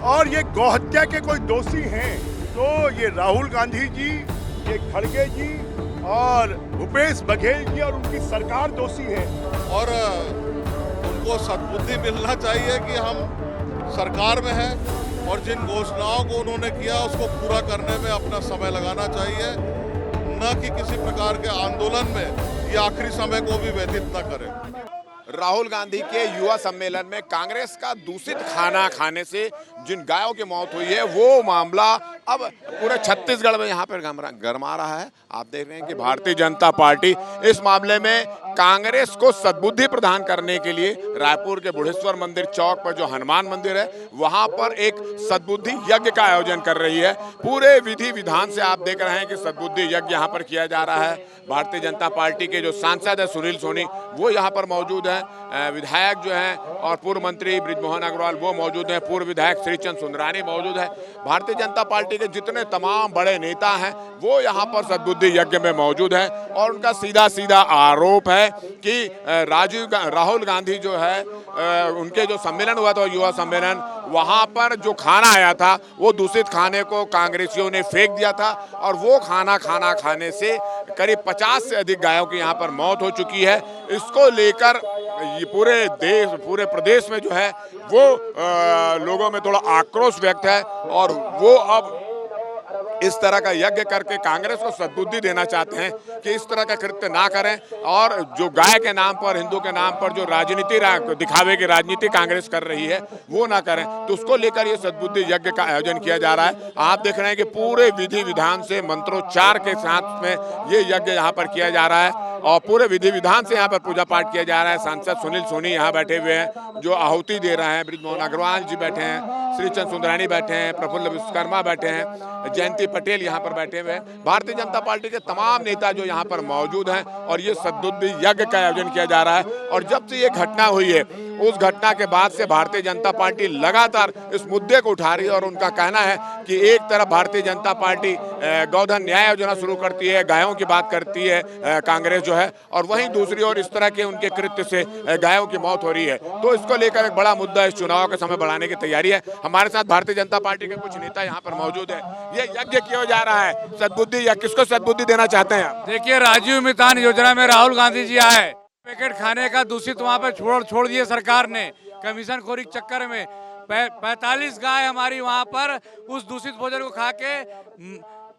और ये गौहत्या के कोई दोषी हैं तो ये राहुल गांधी जी, ये खड़गे जी और भूपेश बघेल जी और उनकी सरकार दोषी है। और उनको सद्बुद्धि मिलना चाहिए कि हम सरकार में हैं और जिन घोषणाओं को उन्होंने किया उसको पूरा करने में अपना समय लगाना चाहिए, न कि किसी प्रकार के आंदोलन में या आखिरी समय को भी व्यतीत न करें। राहुल गांधी के युवा सम्मेलन में कांग्रेस का दूषित खाना खाने से जिन गायों की मौत हुई है वो मामला अब पूरे छत्तीसगढ़ में यहाँ पर गरमा रहा है। आप देख रहे हैं कि भारतीय जनता पार्टी इस मामले में कांग्रेस को सद्बुद्धि प्रदान करने के लिए रायपुर के बुढ़ेश्वर मंदिर चौक पर जो हनुमान मंदिर है वहां पर एक सद्बुद्धि यज्ञ का आयोजन कर रही है। पूरे विधि विधान से आप देख रहे हैं कि सद्बुद्धि यज्ञ यहाँ पर किया जा रहा है। भारतीय जनता पार्टी के जो सांसद है सुनील सोनी वो यहाँ पर मौजूद हैं, विधायक जो हैं और पूर्व मंत्री बृजमोहन अग्रवाल वो मौजूद हैं, पूर्व विधायक श्रीचंद सुंदरानी मौजूद है। भारतीय जनता पार्टी के जितने तमाम बड़े नेता हैं वो यहाँ पर सद्बुद्धि यज्ञ में मौजूद है और उनका सीधा सीधा आरोप है कि राहुल गांधी जो है उनके जो सम्मेलन हुआ था युवा सम्मेलन, वहां पर जो खाना आया था वो दूषित खाने को कांग्रेसियों ने फेंक दिया था और वो खाना खाने से करीब 50 से अधिक गायों की यहाँ पर मौत हो चुकी है। इसको लेकर ये पूरे प्रदेश में जो है वो लोगों में थोड़ा आक्रोश व्यक्त है और वो अब इस तरह का यज्ञ करके कांग्रेस को सद्बुद्धि देना चाहते हैं कि इस तरह का कृत्य ना करें और जो गाय के नाम पर, हिंदू के नाम पर जो राजनीति दिखावे की राजनीति कांग्रेस कर रही है वो ना करें। तो उसको लेकर ये सद्बुद्धि यज्ञ का आयोजन किया जा रहा है। आप देख रहे हैं कि पूरे विधि विधान से मंत्रोच्चार के साथ में ये यज्ञ यहाँ पर किया जा रहा है और पूरे विधि विधान से यहाँ पर पूजा पाठ किया जा रहा है। सांसद सुनील सोनी यहाँ बैठे हुए हैं जो आहुति दे रहे हैं, बृजमोहन अग्रवाल जी बैठे हैं, श्रीचंद सुंदरानी बैठे हैं, प्रफुल्ल विश्वकर्मा बैठे हैं, जयंती पटेल यहाँ पर बैठे हुए हैं। भारतीय जनता पार्टी के तमाम नेता जो यहाँ पर मौजूद हैं और ये सद्बुद्धि यज्ञ का आयोजन किया जा रहा है। और जब से ये घटना हुई है उस घटना के बाद से भारतीय जनता पार्टी लगातार इस मुद्दे को उठा रही है और उनका कहना है कि एक तरफ भारतीय जनता पार्टी गौधन न्याय योजना शुरू करती है, गायों की बात करती है कांग्रेस जो है, और वहीं दूसरी ओर इस तरह के उनके कृत्य से गायों की मौत हो रही है। तो इसको लेकर एक बड़ा मुद्दा इस चुनाव के समय बढ़ाने की तैयारी है। हमारे साथ भारतीय जनता पार्टी के कुछ नेता यहाँ पर मौजूद है। ये यज्ञ क्यों जा रहा है, सद्बुद्धि या किसको सद्बुद्धि देना चाहते हैं आप? देखिए, राजीव मितान योजना में राहुल गांधी जी आए, पैकेट खाने का दूषित वहाँ पे छोड़ दिए सरकार ने कमीशन खोरी के चक्कर में। 45 गाय हमारी वहाँ पर उस दूषित भोजन को खा के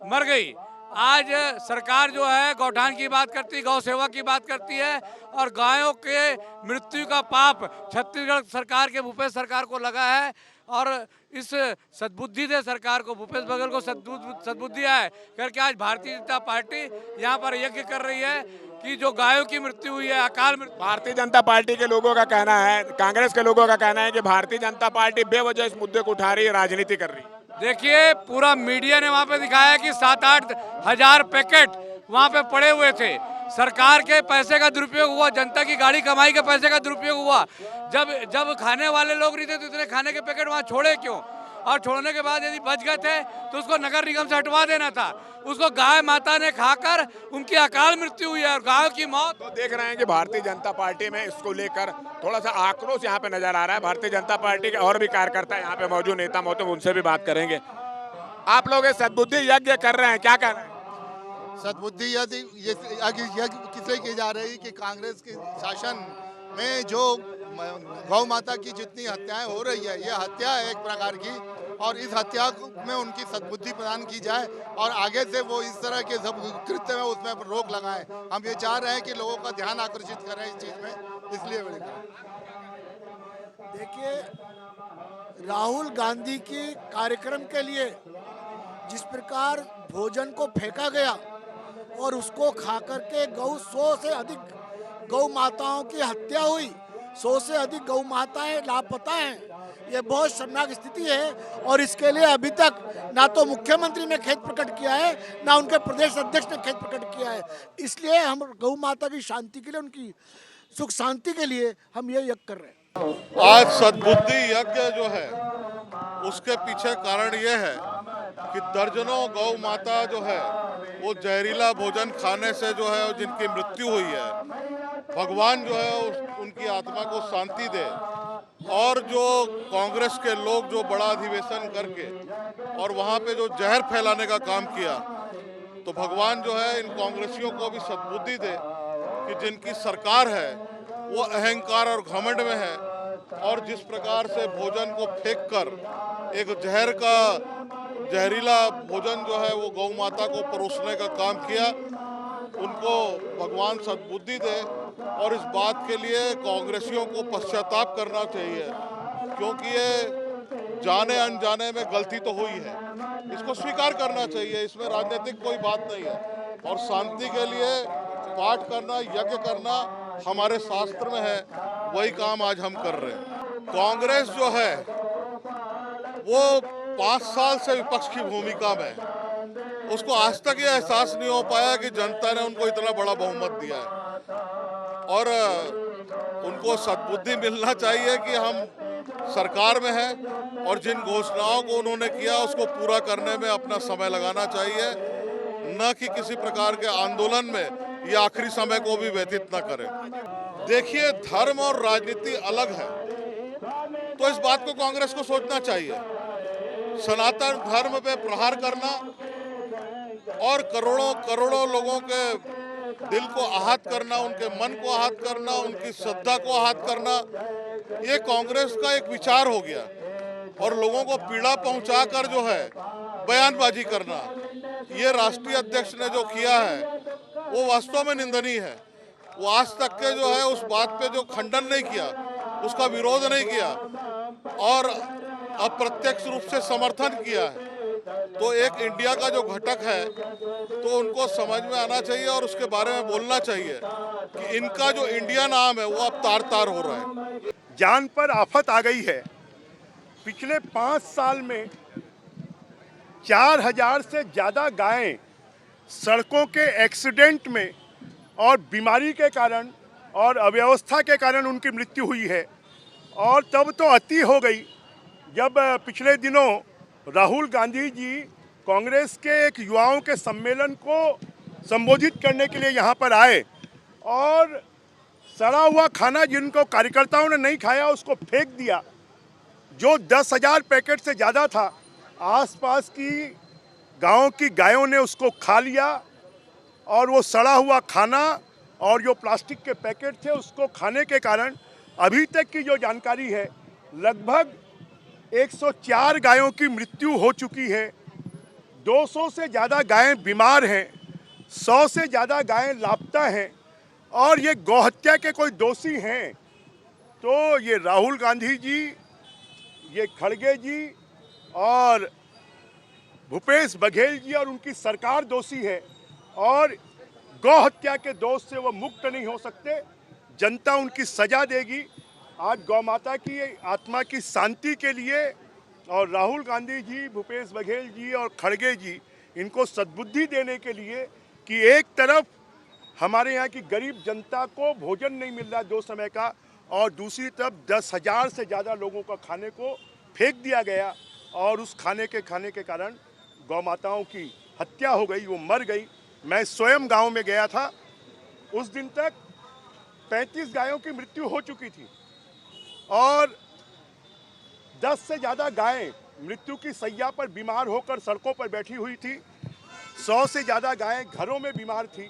मर गई। आज सरकार जो है गौठान की बात करती है, गौ सेवा की बात करती है और गायों के मृत्यु का पाप छत्तीसगढ़ सरकार के भूपेश सरकार को लगा है। और इस सद्बुद्धि दे सरकार को, भूपेश बघेल को सद्बुद्धि आए करके आज भारतीय जनता पार्टी यहाँ पर यज्ञ कर रही है कि जो गायों की मृत्यु हुई है, अकाल मृत्यु। भारतीय जनता पार्टी के लोगों का कहना है, कांग्रेस के लोगों का कहना है कि भारतीय जनता पार्टी बेवजह इस मुद्दे को उठा रही है, राजनीति कर रही है। देखिए, पूरा मीडिया ने वहाँ पे दिखाया कि 7-8 हजार पैकेट वहाँ पे पड़े हुए थे। सरकार के पैसे का दुरुपयोग हुआ, जनता की गाड़ी कमाई के पैसे का दुरुपयोग हुआ। जब खाने वाले लोग नहीं थे तो इतने खाने के पैकेट वहाँ छोड़े क्यों? और छोड़ने के बाद यदि बच गए थे तो उसको नगर निगम से हटवा देना था। उसको गाय माता ने खाकर उनकी अकाल मृत्यु हुई है और गायों की मौत। तो देख रहे हैं कि भारतीय जनता पार्टी में इसको लेकर थोड़ा सा आक्रोश यहाँ पे नजर आ रहा है। भारतीय जनता पार्टी के और भी कार्यकर्ता यहाँ पे मौजूद, नेता मौजूद, उनसे भी बात करेंगे। आप लोग सद्बुद्धि यज्ञ कर रहे हैं, क्या कहना है? सद्बुद्धि यज्ञ किसे की जा रही कि कांग्रेस के शासन में जो गौ माता की जितनी हत्याएं हो रही है, ये हत्या है एक प्रकार की, और इस हत्या में उनकी सद्बुद्धि प्रदान की जाए और आगे से वो इस तरह के सब कृत्य में उसमें रोक लगाएं। हम ये चाह रहे हैं कि लोगों का ध्यान आकर्षित करें इस चीज में, इसलिए देखिए, राहुल गांधी की कार्यक्रम के लिए जिस प्रकार भोजन को फेंका गया और उसको खा करके 100 से अधिक गौ माताओं की हत्या हुई, 100 से अधिक गौ माताएं लापता हैं, ये बहुत शर्मनाक स्थिति है। और इसके लिए अभी तक ना तो मुख्यमंत्री ने खेद प्रकट किया है, ना उनके प्रदेश अध्यक्ष ने खेद प्रकट किया है। इसलिए हम गौ माता की शांति के लिए, उनकी सुख शांति के लिए हम ये यज्ञ कर रहे हैं। आज सद्बुद्धि यज्ञ जो है उसके पीछे कारण ये है कि दर्जनों गौ माता जो है वो जहरीला भोजन खाने से जो है जिनकी मृत्यु हुई है, भगवान जो है उनकी आत्मा को शांति दे। और जो कांग्रेस के लोग जो बड़ा अधिवेशन करके और वहाँ पे जो जहर फैलाने का काम किया, तो भगवान जो है इन कांग्रेसियों को भी सद्बुद्धि दे कि जिनकी सरकार है वो अहंकार और घमंड में है और जिस प्रकार से भोजन को फेंक कर एक जहरीला भोजन जो है वो गौ माता को परोसने का काम किया, उनको भगवान सद्बुद्धि दे। और इस बात के लिए कांग्रेसियों को पश्चाताप करना चाहिए, क्योंकि ये जाने अनजाने में गलती तो हुई है, इसको स्वीकार करना चाहिए, इसमें राजनीतिक कोई बात नहीं है। और शांति के लिए पाठ करना, यज्ञ करना हमारे शास्त्र में है, वही काम आज हम कर रहे हैं। कांग्रेस जो है वो 5 साल से विपक्ष की भूमिका में है, उसको आज तक ये एहसास नहीं हो पाया कि जनता ने उनको इतना बड़ा बहुमत दिया है और उनको सद्बुद्धि मिलना चाहिए कि हम सरकार में हैं और जिन घोषणाओं को उन्होंने किया उसको पूरा करने में अपना समय लगाना चाहिए, न कि किसी प्रकार के आंदोलन में या आखिरी समय को भी व्यतीत न करें। देखिए, धर्म और राजनीति अलग है, तो इस बात को कांग्रेस को सोचना चाहिए। सनातन धर्म पे प्रहार करना और करोड़ों करोड़ों लोगों के दिल को आहत करना, उनके मन को आहत करना, उनकी श्रद्धा को आहत करना, ये कांग्रेस का एक विचार हो गया। और लोगों को पीड़ा पहुंचाकर जो है बयानबाजी करना, ये राष्ट्रीय अध्यक्ष ने जो किया है वो वास्तव में निंदनीय है। वो आज तक के जो है उस बात पे जो खंडन नहीं किया, उसका विरोध नहीं किया और अप्रत्यक्ष रूप से समर्थन किया है। तो एक इंडिया का जो घटक है तो उनको समझ में आना चाहिए और उसके बारे में बोलना चाहिए कि इनका जो इंडिया नाम है वो अब तार तार हो रहा है। जान पर आफत आ गई है। पिछले 5 साल में 4000 से ज़्यादा गायें सड़कों के एक्सीडेंट में और बीमारी के कारण और अव्यवस्था के कारण उनकी मृत्यु हुई है। और तब तो अति हो गई जब पिछले दिनों राहुल गांधी जी कांग्रेस के एक युवाओं के सम्मेलन को संबोधित करने के लिए यहाँ पर आए और सड़ा हुआ खाना जिनको कार्यकर्ताओं ने नहीं खाया उसको फेंक दिया, जो 10,000 पैकेट से ज़्यादा था। आसपास की गांवों की गायों ने उसको खा लिया और वो सड़ा हुआ खाना और जो प्लास्टिक के पैकेट थे उसको खाने के कारण अभी तक की जो जानकारी है लगभग 104 गायों की मृत्यु हो चुकी है। 200 से ज़्यादा गायें बीमार हैं, 100 से ज़्यादा गायें लापता हैं और ये गौहत्या के कोई दोषी हैं तो ये राहुल गांधी जी, ये खड़गे जी और भूपेश बघेल जी और उनकी सरकार दोषी है और गौहत्या के दोष से वो मुक्त नहीं हो सकते। जनता उनकी सजा देगी। आज गौ माता की आत्मा की शांति के लिए और राहुल गांधी जी, भूपेश बघेल जी और खड़गे जी इनको सद्बुद्धि देने के लिए कि एक तरफ हमारे यहाँ की गरीब जनता को भोजन नहीं मिल रहा 2 समय का और दूसरी तरफ 10,000 से ज़्यादा लोगों का खाने को फेंक दिया गया और उस खाने के कारण गौ माताओं की हत्या हो गई, वो मर गई। मैं स्वयं गांव में गया था, उस दिन तक 35 गायों की मृत्यु हो चुकी थी और 10 से ज़्यादा गायें मृत्यु की सैया पर बीमार होकर सड़कों पर बैठी हुई थी। 100 से ज़्यादा गायें घरों में बीमार थी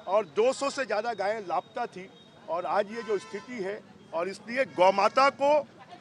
और 200 से ज़्यादा गायें लापता थी। और आज ये जो स्थिति है और इसलिए गौ माता को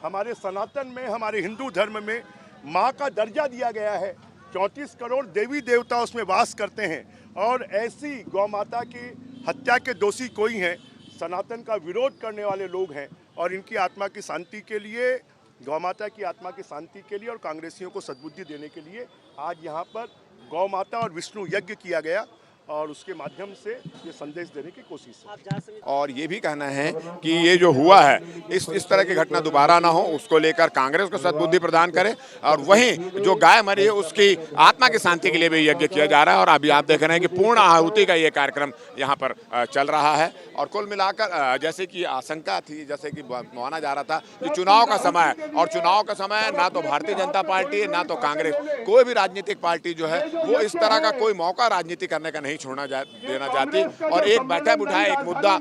हमारे सनातन में, हमारे हिंदू धर्म में माँ का दर्जा दिया गया है। 34 करोड़ देवी देवता उसमें वास करते हैं और ऐसी गौ माता की हत्या के दोषी कोई हैं, सनातन का विरोध करने वाले लोग हैं और इनकी आत्मा की शांति के लिए, गौ माता की आत्मा की शांति के लिए और कांग्रेसियों को सद्बुद्धि देने के लिए आज यहाँ पर गौ माता और विष्णु यज्ञ किया गया और उसके माध्यम से ये संदेश देने की कोशिश है। और ये भी कहना है कि ये जो हुआ है इस तरह की घटना दोबारा ना हो, उसको लेकर कांग्रेस को सद्बुद्धि प्रदान करे और वहीं जो गाय मरी है उसकी आत्मा की शांति के लिए भी यज्ञ किया जा रहा है। और अभी आप देख रहे हैं कि पूर्ण आहुति का ये कार्यक्रम यहाँ पर चल रहा है। और कुल मिलाकर जैसे कि आशंका थी, जैसे कि माना जा रहा था कि चुनाव का समय है और चुनाव का समय ना तो भारतीय जनता पार्टी ना तो कांग्रेस, कोई भी राजनीतिक पार्टी जो है वो इस तरह का कोई मौका राजनीति करने का नहीं छोड़ना देना चाहती और एक बैठक उठाए, एक मुद्दा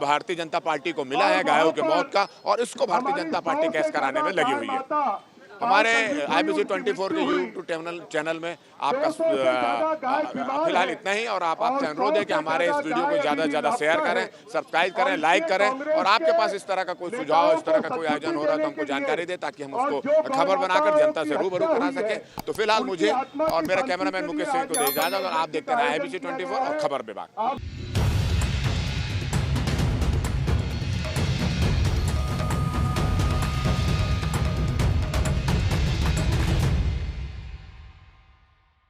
भारतीय जनता पार्टी को मिला है गायों के मौत का, और इसको भारतीय जनता पार्टी केस कराने में लगी हुई है। हमारे IBC 24 के यूट्यूब चैनल में आपका फिलहाल इतना ही, और आपसे अनुरोध है कि हमारे इस वीडियो को ज़्यादा से ज़्यादा शेयर करें, सब्सक्राइब करें, लाइक करें, और आपके पास इस तरह का कोई सुझाव, इस तरह का कोई आयोजन हो रहा है तो हमको जानकारी दें, ताकि हम उसको खबर बनाकर जनता से रूबरू करा सकें। तो फिलहाल मुझे और मेरा कैमरामैन मुकेश सिंह को दे इजाजत, और आप देखते हैं IBC 24 और खबर विभाग।